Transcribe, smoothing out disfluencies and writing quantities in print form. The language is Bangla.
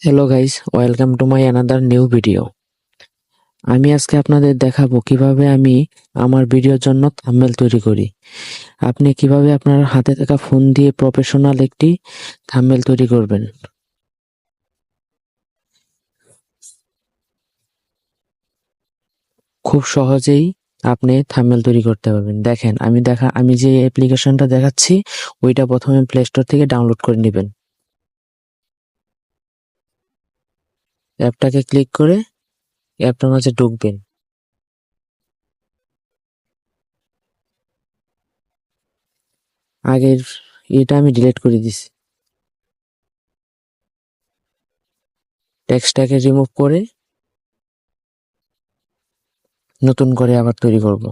Hello guys, welcome to my another new video. আমি আজকে আপনাদের দেখাবো কিভাবে আমি আমার ভিডিওর জন্য থাম্বনেল তৈরি করি। আপনি কিভাবে আপনার হাতে থাকা ফোন দিয়ে প্রফেশনাল একটি থাম্বনেল তৈরি করবেন। খুব সহজেই আপনি থাম্বনেল তৈরি করতে পারবেন। দেখেন আমি যে অ্যাপ্লিকেশনটা দেখাচ্ছি ওইটা প্রথমে প্লে স্টোর থেকে ডাউনলোড করে নেবেন। অ্যাপটাকে ক্লিক করে অ্যাপটার মাঝে ঢুকবেন। আগের এটা আমি ডিলিট করে দিছি। টেক্সটটাকে রিমুভ করে নতুন করে আবার তৈরি করব।